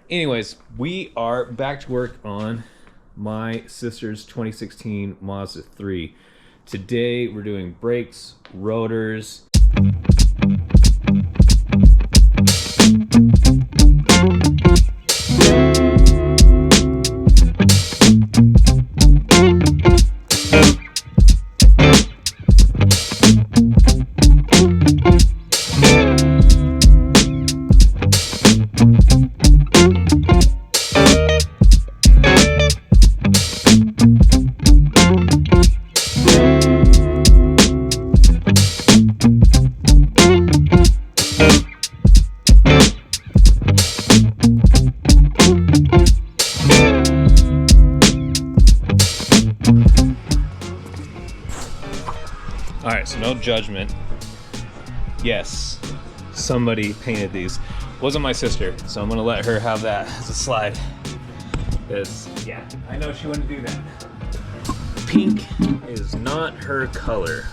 Anyways, we are back to work on my sister's 2016 Mazda 3. Today we're doing brakes, rotors. Alright, so no judgment. Yes, somebody painted these. Wasn't my sister, so I'm gonna let her have that as a slide. Because, yeah, I know she wouldn't do that. Pink is not her color.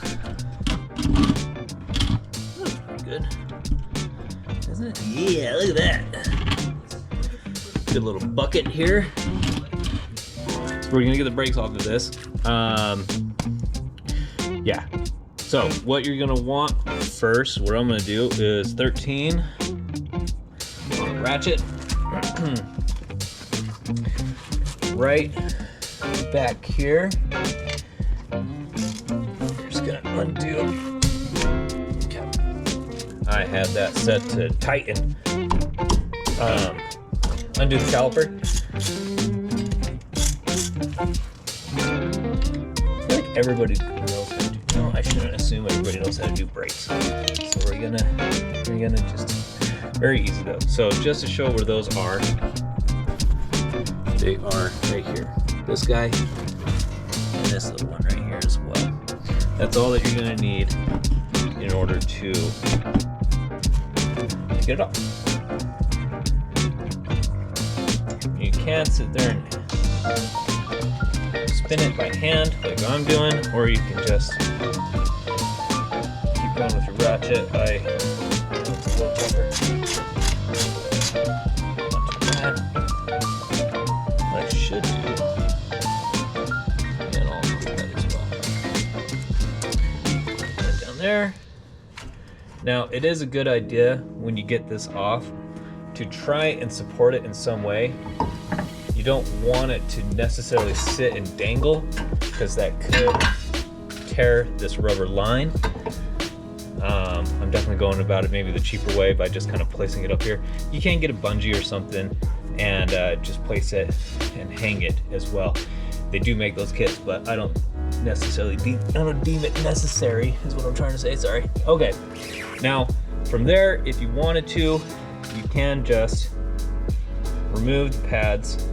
That's pretty good. Isn't it? Yeah, look at that. Good little bucket here. We're gonna get the brakes off of this. Yeah. So what you're gonna want first, what I'm gonna do is 13 on ratchet. Right back here. Just gonna undo. Okay. I had that set to tighten. Undo the caliper. I feel like everybody knows how to do. No, I shouldn't assume everybody knows how to do brakes. So we're gonna just very easy though. So just to show where those are, they are right here. This guy and this little one right here as well. That's all that you're gonna need in order to get it off. You can sit there and spin it by hand like I'm doing, or you can just keep going with your ratchet. What I should do, and I'll include that as well. Put it down there. Now, it is a good idea when you get this off to try and support it in some way. You don't want it to necessarily sit and dangle, because that could tear this rubber line. I'm definitely going about it maybe the cheaper way by just kind of placing it up here. You can get a bungee or something and just place it and hang it as well. They do make those kits, but I don't necessarily deem it necessary, is what I'm trying to say. Sorry. Okay. Now, from there, if you wanted to, you can just remove the pads.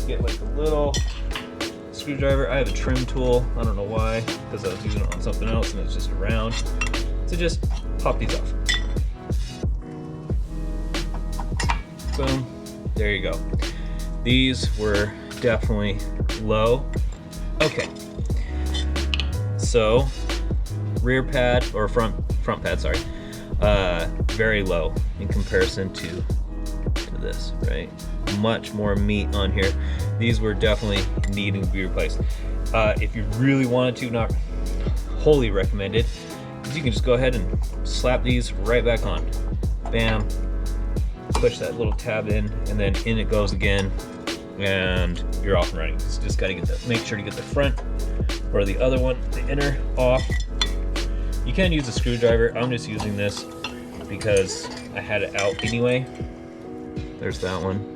Get like a little screwdriver. I have a trim tool. I don't know why, because I was using it on something else and it's just around. So just pop these off. Boom. There you go. These were definitely low. Okay. So rear pad or front pad, sorry. Very low in comparison to this, right? Much more meat on here. These were definitely needing to be replaced. If you really wanted to, not wholly recommended, you can just go ahead and slap these right back on. Bam. Push that little tab in, and then in it goes again, and you're off and running. Just got to make sure to get the front or the other one, the inner, off. You can use a screwdriver. I'm just using this because I had it out anyway. There's that one.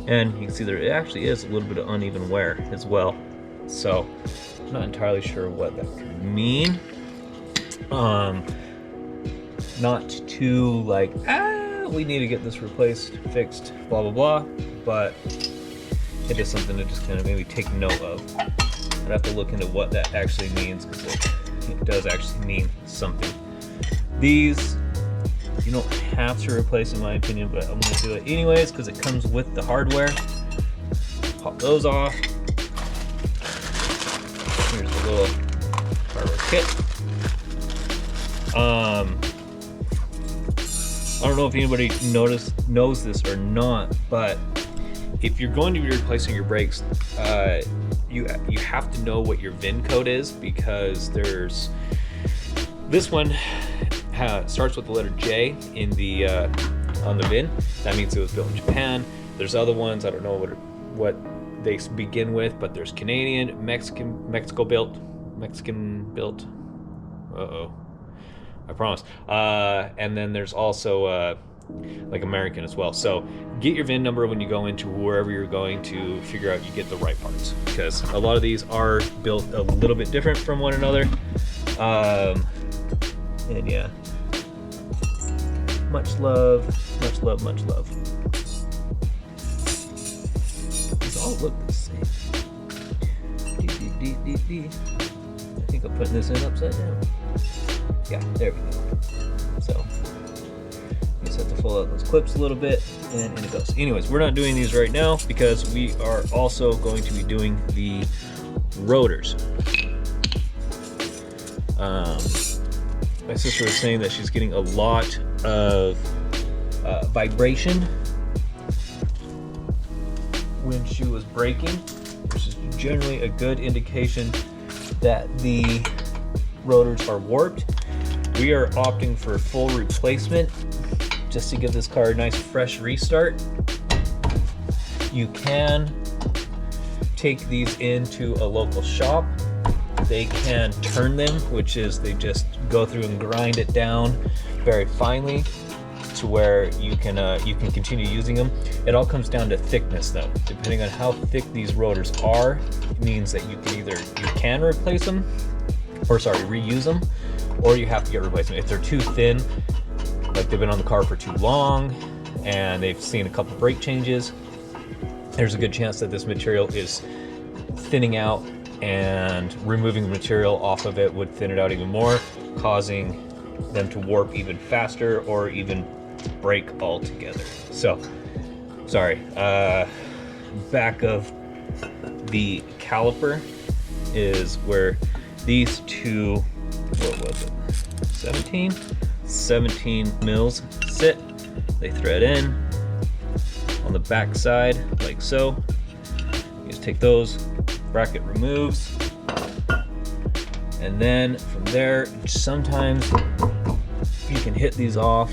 And you can see there actually is a little bit of uneven wear as well. So I'm not entirely sure what that could mean. Not too like, we need to get this replaced, fixed, blah, blah, blah. But it is something to just kind of maybe take note of. I'd have to look into what that actually means, because it does actually mean something. These, you don't have to replace in my opinion, but I'm gonna do it anyways because it comes with the hardware. Pop those off. Here's the little hardware kit. I don't know if anybody knows this or not, but if you're going to be replacing your brakes, you have to know what your VIN code is, because there's this one starts with the letter J in the on the VIN. That means it was built in Japan. There's other ones, I don't know what they begin with, but there's Canadian, Mexico built. I promise. And then there's also like American as well. So get your VIN number when you go into wherever you're going to figure out you get the right parts, because a lot of these are built a little bit different from one another. And yeah, much love, much love, much love. These all look the same. I think I'm putting this in upside down. Yeah, there we go. So you just have to fold out those clips a little bit, and in it goes. Anyways, we're not doing these right now because we are also going to be doing the rotors. My sister was saying that she's getting a lot of vibration when she was braking, which is generally a good indication that the rotors are warped. We are opting for full replacement just to give this car a nice fresh restart. You can take these into a local shop. They can turn them, which is they just go through and grind it down very finely to where you can continue using them. It all comes down to thickness though. Depending on how thick these rotors are, it means that you can replace them, or sorry, reuse them, or you have to get replacement. If they're too thin, like they've been on the car for too long and they've seen a couple brake changes, there's a good chance that this material is thinning out, and removing the material off of it would thin it out even more, causing them to warp even faster or even break altogether. So, sorry, back of the caliper is where these two, what was it, 17 mils sit. They thread in on the back side like so. You just take those, bracket removes, and then from there sometimes you can hit these off.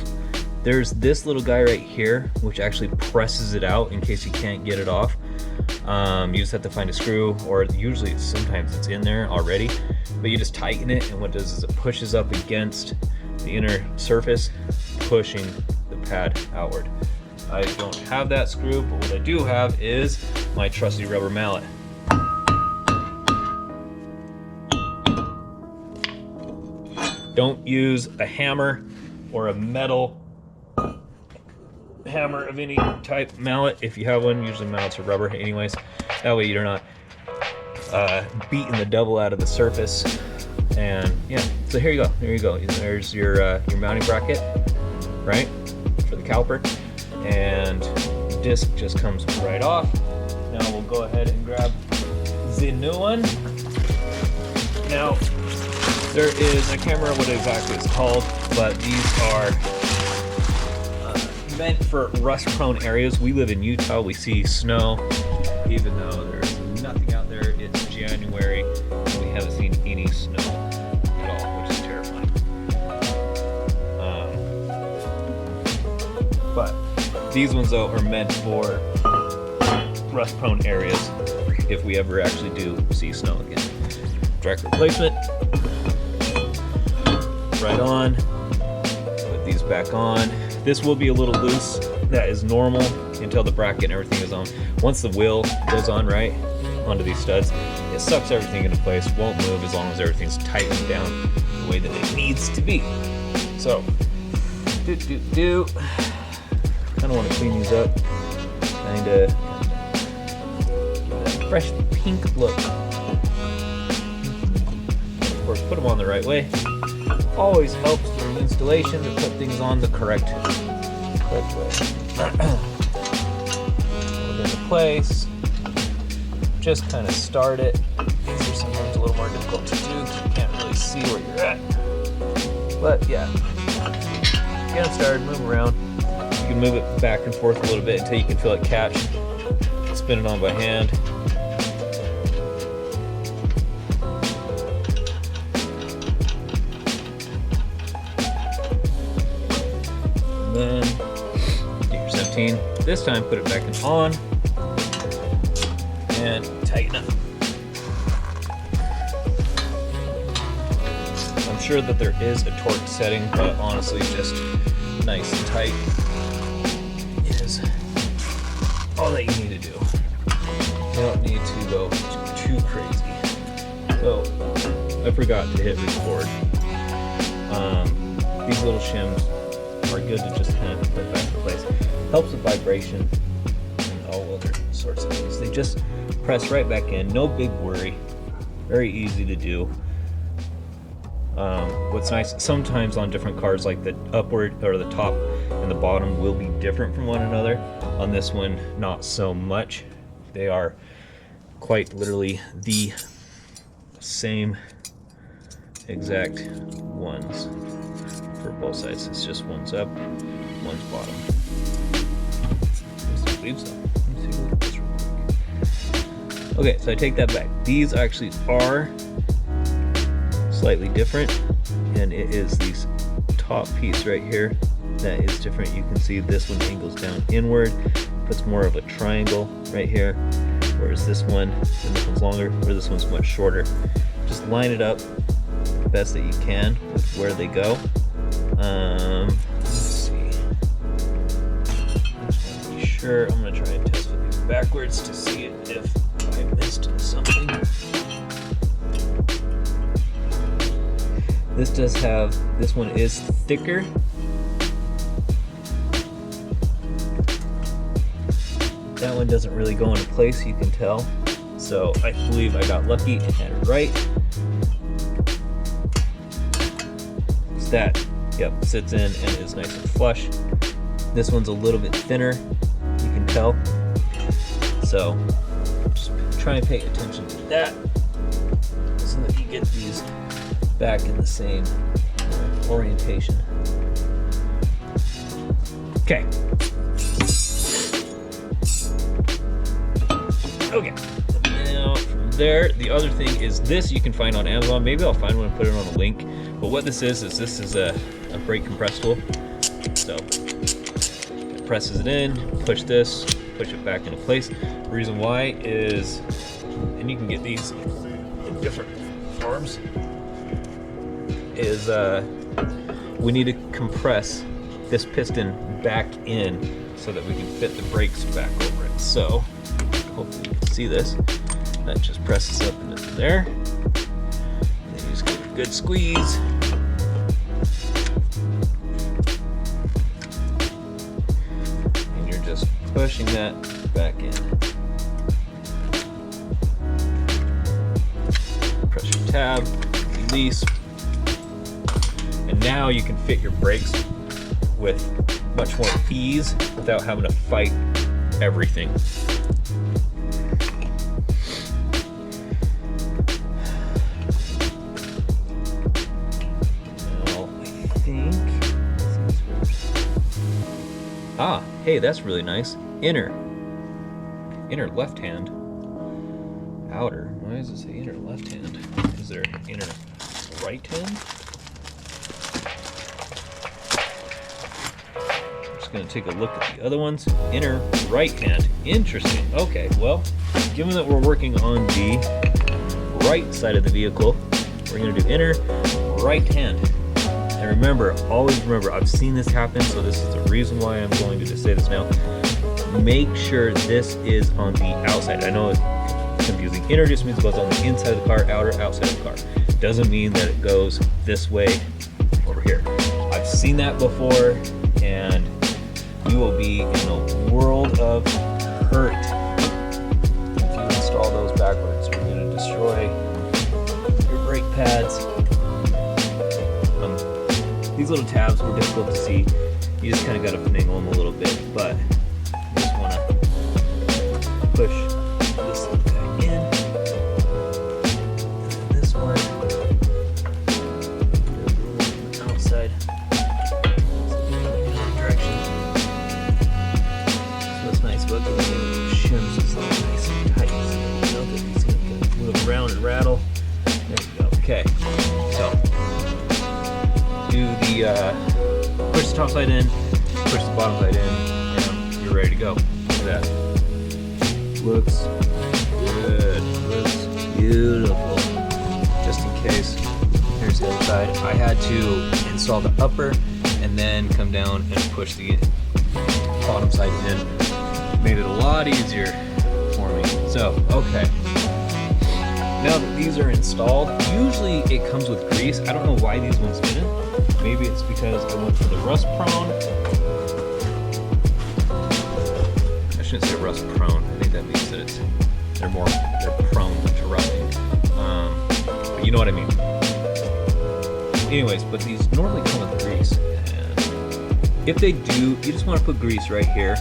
There's this little guy right here which actually presses it out in case you can't get it off. You just have to find a screw, or usually sometimes it's in there already, but you just tighten it, and what it does is it pushes up against the inner surface, pushing the pad outward. I don't have that screw, but what I do have is my trusty rubber mallet. Don't use a hammer or a metal hammer of any type mallet. If you have one, usually mallets are rubber anyways. That way you're not beating the devil out of the surface. And yeah, so here you go. There you go. There's your mounting bracket, right, for the caliper, and the disc just comes right off. Now we'll go ahead and grab the new one. Now there is, I can't remember what exactly it's called, but these are meant for rust-prone areas. We live in Utah. We see snow, even though there's nothing out there. It's January, and we haven't seen any snow at all, which is terrifying. But these ones, though, are meant for rust-prone areas if we ever actually do see snow again. Direct replacement. Right on. Put these back on. This will be a little loose. That is normal until the bracket and everything is on. Once the wheel goes on right onto these studs, it sucks everything into place. Won't move as long as everything's tightened down the way that it needs to be. So, kind of want to clean these up. Kind of give it a fresh pink look. Of course, put them on the right way. Always helps during installation to put things on the correct way. Put it into place. Just kind of start it. These are sometimes a little more difficult to do because you can't really see where you're at. But yeah. get them started, move them around. You can move it back and forth a little bit until you can feel it catch. Spin it on by hand. And then get your 17. This time put it back in on and tighten up. I'm sure that there is a torque setting, but honestly just nice and tight is all that you need to do. You don't need to go too crazy. So I forgot to hit record. These little shims are good to just kind of put back in place. Helps with vibration and all other sorts of things. They just press right back in, no big worry. Very easy to do. What's nice, sometimes on different cars, like the upward or the top and the bottom will be different from one another. On this one, not so much. They are quite literally the same exact ones for both sides. It's just one's up, one's bottom. I believe so. Let me see, look at this real quick. Okay, so I take that back. These actually are slightly different, and it is this top piece right here that is different. You can see this one angles down inward, puts more of a triangle right here, whereas this one, and this one's longer, or this one's much shorter. Just line it up the best that you can with where they go. Let's see. I just want to be sure. I'm going to try and test with these backwards to see if I missed something. This does have, this one is thicker. That one doesn't really go into place, you can tell. So I believe I got lucky and had it right. So that, yep, sits in and is nice and flush. This one's a little bit thinner, you can tell. So just try and pay attention to that so that you get these back in the same orientation. Okay. Okay. Now from there, the other thing is this you can find on Amazon. Maybe I'll find one and put it on a link. But what this is this is a brake compress tool. So it presses it in, push this, push it back into place. The reason why is, and you can get these in different forms, is we need to compress this piston back in so that we can fit the brakes back over it. So hopefully you can see this. That just presses up into there. And then you just give it a good squeeze. And you're just pushing that back in. Press your tab, release. And now you can fit your brakes with much more ease without having to fight everything. Now, I think... Ah, hey, that's really nice. Inner left hand. Outer. Why does it say inner left hand? Is there inner right hand? Going to take a look at the other ones. Inner right hand. Interesting. Okay, well, given that we're working on the right side of the vehicle, we're going to do inner right hand. And remember, always remember, I've seen this happen, so this is the reason why I'm going to just say this now. Make sure this is on the outside. I know it's confusing. Inner just means it goes on the inside of the car, outer, outside of the car. Doesn't mean that it goes this way over here. I've seen that before, and you will be in a world of hurt if you install those backwards. You're going to destroy your brake pads. These little tabs were difficult to see. You just kind of got to finagle them a little bit, but you just want to push this little guy in. And then this one, outside. look at the shims is all nice and tight. So now that he's gonna move around and rattle. There we go. Okay. So do the push the top side in, push the bottom side in, and you're ready to go. Look at that. Looks good. Looks beautiful. Just in case, here's the other side. I had to install the upper and then come down and push the bottom side in. Made it a lot easier for me. So, okay. Now that these are installed, usually it comes with grease. I don't know why these ones didn't. Maybe it's because I went for the rust prone. I shouldn't say rust prone. I think that means that they're prone to rusting. But you know what I mean. Anyways, but these normally come with grease. And if they do, you just want to put grease right here.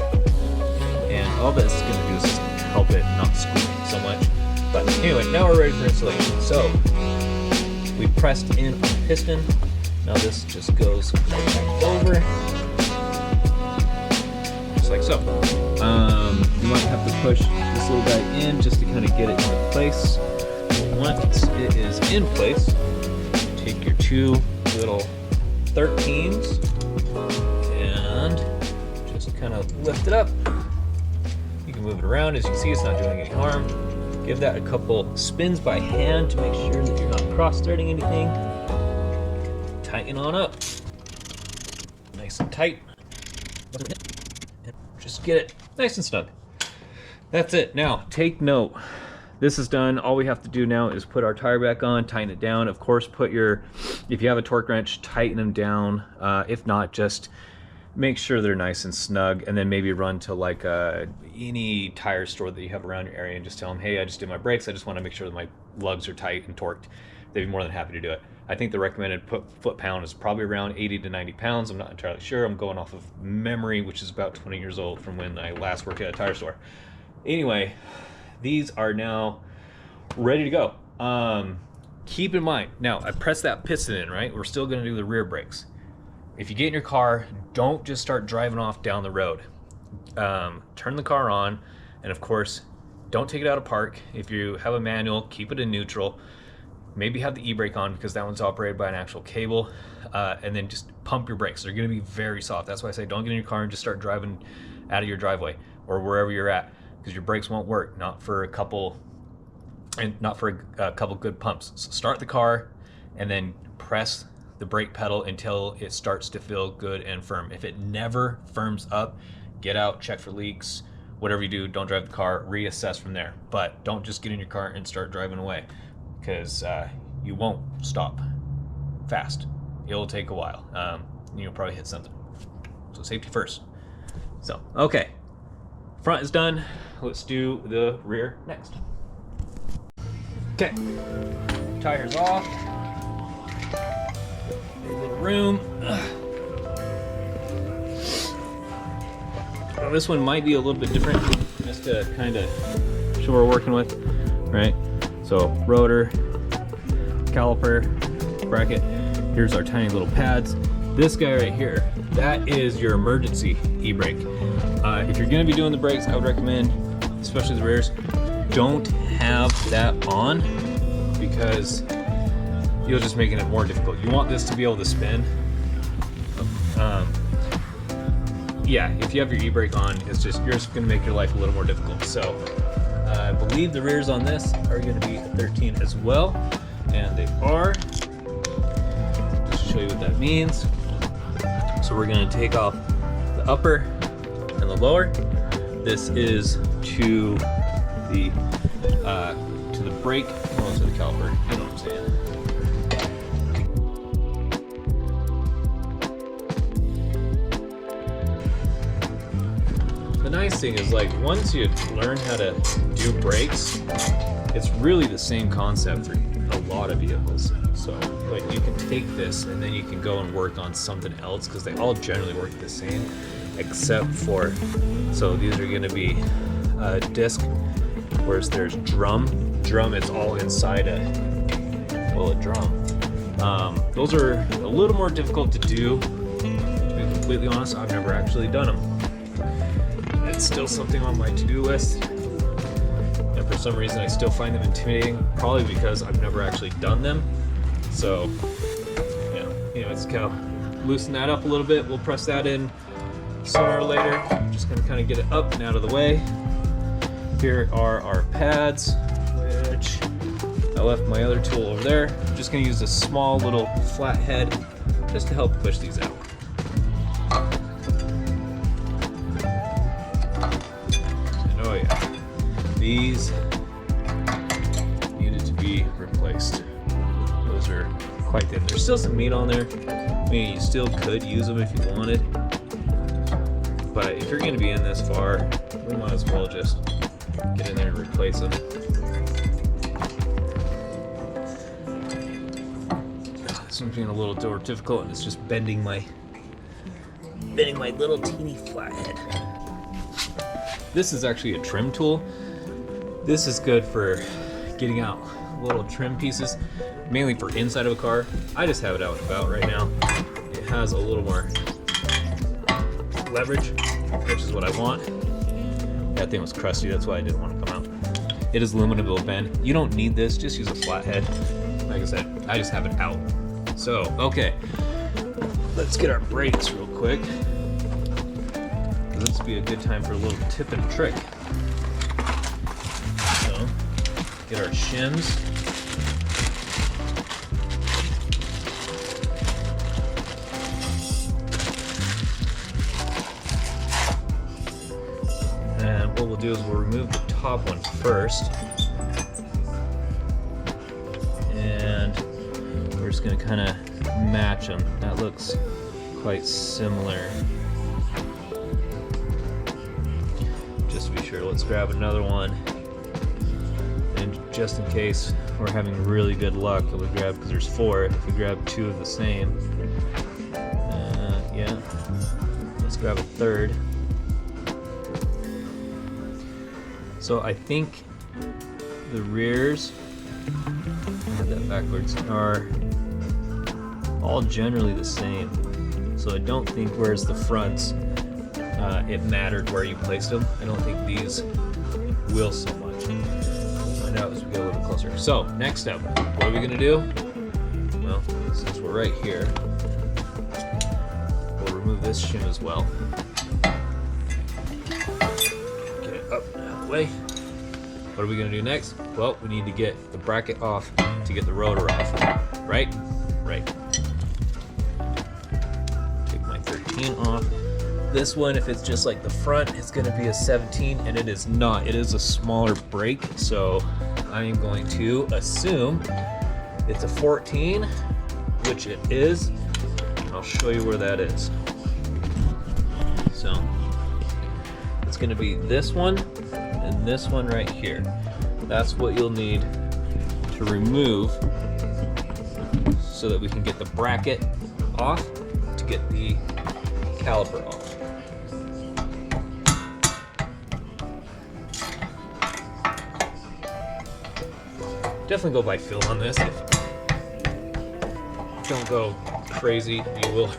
And all this is going to do is just help it not squeak so much. But anyway, now we're ready for installation. So we pressed in on the piston. Now this just goes right back over, just like so. You might have to push this little guy in just to kind of get it into place. Once it is in place, take your two little 13s and just kind of lift it up. You can move it around. As you can see, it's not doing any harm. Give that a couple spins by hand to make sure that you're not cross-threading anything. Tighten on up. Nice and tight. Just get it nice and snug. That's it. Now, take note. This is done. All we have to do now is put our tire back on, tighten it down. Of course, if you have a torque wrench, tighten them down. If not, just make sure they're nice and snug, and then maybe run to like any tire store that you have around your area and just tell them, hey, I just did my brakes. I just want to make sure that my lugs are tight and torqued. They'd be more than happy to do it. I think the recommended foot-pound is probably around 80 to 90 pounds. I'm not entirely sure. I'm going off of memory, which is about 20 years old from when I last worked at a tire store. Anyway, these are now ready to go. Keep in mind, now I pressed that piston in, right? We're still gonna do the rear brakes. If you get in your car, don't just start driving off down the road. Turn the car on, and of course, don't take it out of park. If you have a manual, keep it in neutral. Maybe have the e-brake on because that one's operated by an actual cable, and then just pump your brakes. They're gonna be very soft. That's why I say don't get in your car and just start driving out of your driveway or wherever you're at, because your brakes won't work, not for a couple good pumps. So start the car and then press the brake pedal until it starts to feel good and firm. If it never firms up, get out, check for leaks, whatever you do, don't drive the car, reassess from there. But don't just get in your car and start driving away, because you won't stop fast. It'll take a while. You'll probably hit something. So safety first. So, okay. Front is done. Let's do the rear next. Okay. Tires off. A little room. Well, this one might be a little bit different, just to kind of show what we're working with, right? So rotor, caliper, bracket. Here's our tiny little pads. This guy right here, that is your emergency e-brake. If you're gonna be doing the brakes, I would recommend, especially the rears, don't have that on, because you're just making it more difficult. You want this to be able to spin. Yeah, if you have your e-brake on, you're just gonna make your life a little more difficult. So I believe the rears on this are gonna be 13 as well, and they are. Just to show you what that means. So we're gonna take off the upper and the lower. This is to the brake, well, to the caliper, you know what I'm saying. The nice thing is, like, once you learn how to do brakes, it's really the same concept for a lot of vehicles. So, like, you can take this and then you can go and work on something else, because they all generally work the same, except for, so these are gonna be disc, whereas there's drum. Drum is all inside a drum. Those are a little more difficult to do. To be completely honest, I've never actually done them. it's still something on my to-do list. And for some reason I still find them intimidating, probably because I've never actually done them. So, yeah, anyways, kind of loosen that up a little bit. We'll press that in sooner or later. Just gonna kind of get it up and out of the way. Here are our pads, which I left my other tool over there. I'm just gonna use a small little flathead just to help push these out. And oh yeah, these needed to be replaced. Those are quite thin. There's still some meat on there. I mean, you still could use them if you wanted. But if you're gonna be in this far, we might as well just get in there and replace them. This one's being a little more difficult, and it's just bending my little teeny flathead. This is actually a trim tool. This is good for getting out little trim pieces, mainly for inside of a car. I just have it out and about right now. It has a little more leverage, which is what I want. That thing was crusty, that's why I didn't want to come out. It is aluminum, it'll bend. You don't need this, just use a flathead. Like I said, I just have it out. So, okay, let's get our brakes real quick. This would be a good time for a little tip and trick. So, get our shims. And what we'll do is we'll remove the top one first. And we're just going to kind of match them. That looks quite similar. Just to be sure, let's grab another one. And just in case we're having really good luck, if we grab, because there's 4, if we grab 2 of the same, yeah, let's grab a third. So I think the rears, I had that backwards, are all generally the same. So I don't think, whereas the fronts, it mattered where you placed them. I don't think these will so much. We'll find out as we get a little closer. So next up, what are we gonna do? Well, since we're right here, we'll remove this shim as well. Get it up and out of the way. What are we gonna do next? Well, we need to get the bracket off to get the rotor off, right? Right. Take my 13 off. This one, if it's just like the front, it's gonna be a 17, and it is not. It is a smaller brake, so I am going to assume it's a 14, which it is. I'll show you where that is. So it's gonna be this one and this one right here. That's what you'll need to remove so that we can get the bracket off to get the caliper off. Definitely go by feel on this. Don't go crazy, you will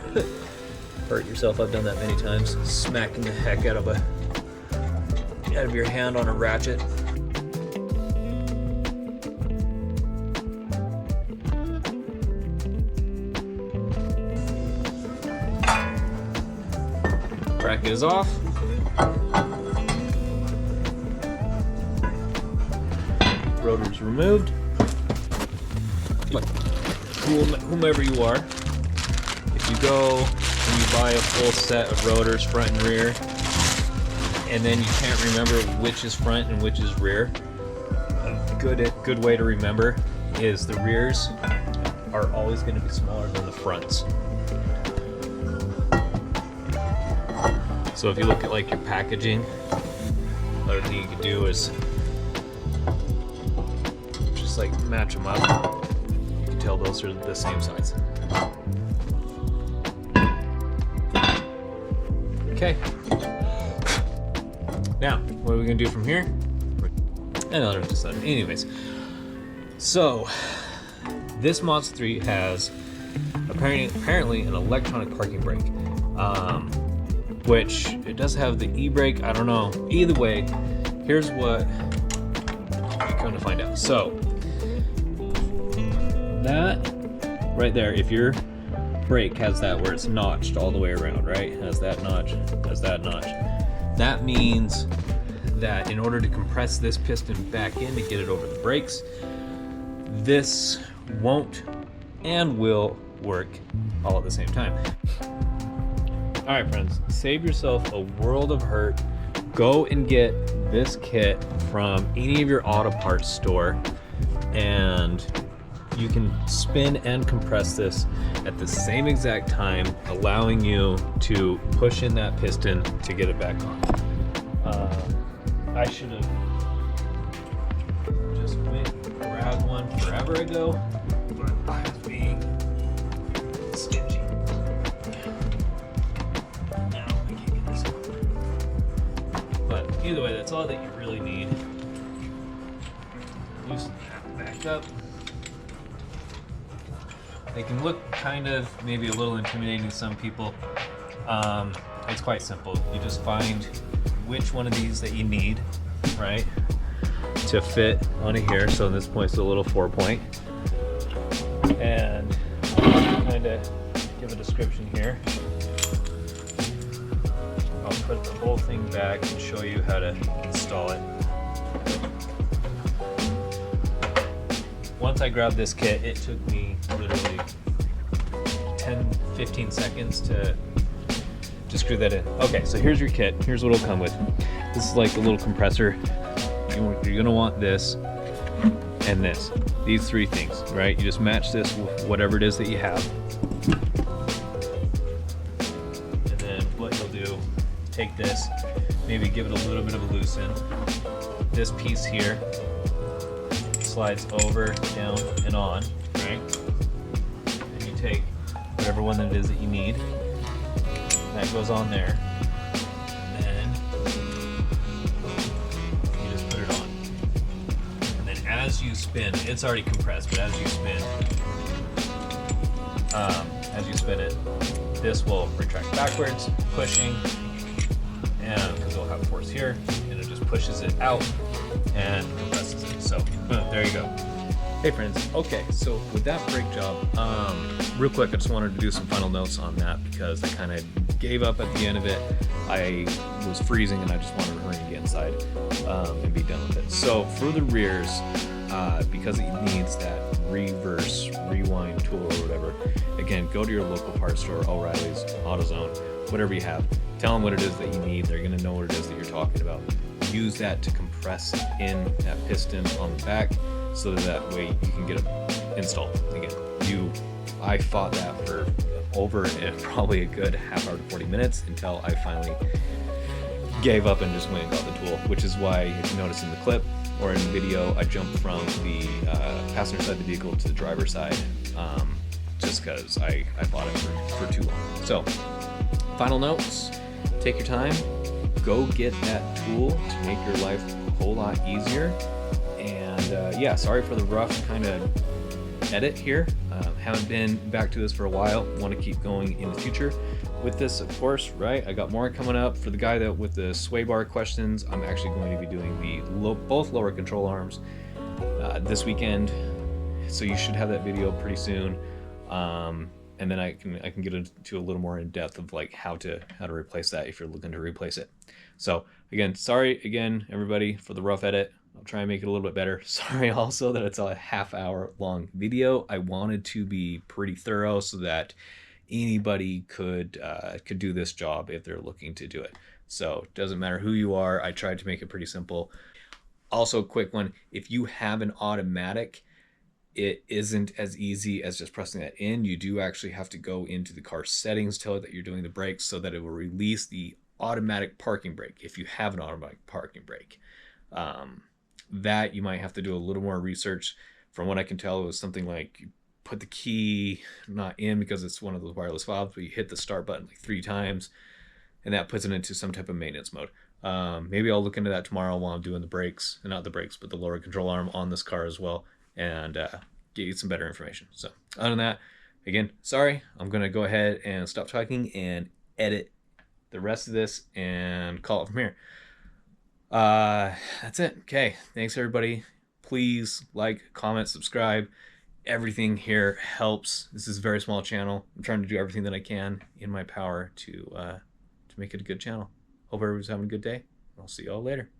hurt yourself. I've done that many times, smacking the heck out of your hand on a ratchet. Bracket is off. Rotor's removed. Whomever you are, if you go and you buy a full set of rotors, front and rear, and then you can't remember which is front and which is rear, a good way to remember is the rears are always going to be smaller than the fronts. So if you look at like your packaging, what you can do is just like match them up. You can tell those are the same size. Okay. Now, what are we gonna do from here? And I'll decide. Anyways, so this Mazda 3 has apparently an electronic parking brake. which it does have the e-brake. I don't know. Either way, here's what I'm going to find out. So that right there, if your brake has that where it's notched all the way around, right? Has that notch, has that notch. That means that in order to compress this piston back in to get it over the brakes, this won't and will work all at the same time. All right, friends, save yourself a world of hurt. Go and get this kit from any of your auto parts store, and you can spin and compress this at the same exact time, allowing you to push in that piston to get it back on. I should have just went and grabbed one forever ago, but I was being stingy. Now I can't get this on. But either way, that's all that you really need. Loosen that back up. They can look kind of maybe a little intimidating to some people. It's quite simple. You just find which one of these that you need, right, to fit onto here. So in this point, it's a little 4-point. And kind of give a description here. I'll put the whole thing back and show you how to install it. Once I grabbed this kit, it took me literally 10-15 seconds to screw that in. Okay, so here's your kit. Here's what it'll come with. This is like a little compressor. You're gonna want this and this. These three things, right? You just match this with whatever it is that you have. And then what you'll do, take this, maybe give it a little bit of a loosen. This piece here slides over, down, and on, right? And you take whatever one that it is that you need. That goes on there. And then you just put it on. And then as you spin, it's already compressed, but as you spin it, this will retract backwards, pushing, and because it'll have force here, and it just pushes it out and compresses it. So there you go. Hey friends, okay, so with that brake job, real quick, I just wanted to do some final notes on that because I kind of gave up at the end of it. I was freezing and I just wanted to hurry and get inside and be done with it. So for the rears, because it needs that reverse rewind tool or whatever, again, go to your local parts store, O'Reilly's, AutoZone, whatever you have. Tell them what it is that you need. They're gonna know what it is that you're talking about. Use that to compress in that piston on the back so that way you can get it installed. Again, I fought that for over probably a good half hour to 40 minutes until I finally gave up and just went and got the tool, which is why if you notice in the clip or in the video, I jumped from the passenger side of the vehicle to the driver's side, just because I fought it for too long. So, final notes, take your time, go get that tool to make your life a whole lot easier. And yeah, sorry for the rough kind of edit here. Haven't been back to this for a while. Want to keep going in the future with this, of course, right? I got more coming up. For the guy that with the sway bar questions, I'm actually going to be doing the both lower control arms this weekend, so you should have that video pretty soon. And then I can get into a little more in depth of like how to replace that if you're looking to replace it. So again, sorry again everybody for the rough edit. I'll try and make it a little bit better. Sorry also that it's a half-hour long video. I wanted to be pretty thorough so that anybody could do this job if they're looking to do it. So it doesn't matter who you are. I tried to make it pretty simple. Also, quick one, if you have an automatic, it isn't as easy as just pressing that in. You do actually have to go into the car settings, tell it that you're doing the brakes so that it will release the automatic parking brake if you have an automatic parking brake. That you might have to do a little more research. From what I can tell, it was something like you put the key not in because it's one of those wireless fobs, but you hit the start button like 3 times and that puts it into some type of maintenance mode. Maybe I'll look into that tomorrow while I'm doing the brakes, not the brakes, but the lower control arm on this car as well, and get you some better information. So other than that, again, sorry, I'm gonna go ahead and stop talking and edit the the rest of this and call it from here. That's it. Okay, thanks everybody. Please like, comment, subscribe. Everything here helps. This is a very small channel. I'm trying to do everything that I can in my power to make it a good channel. Hope everybody's having a good day. I'll see you all later.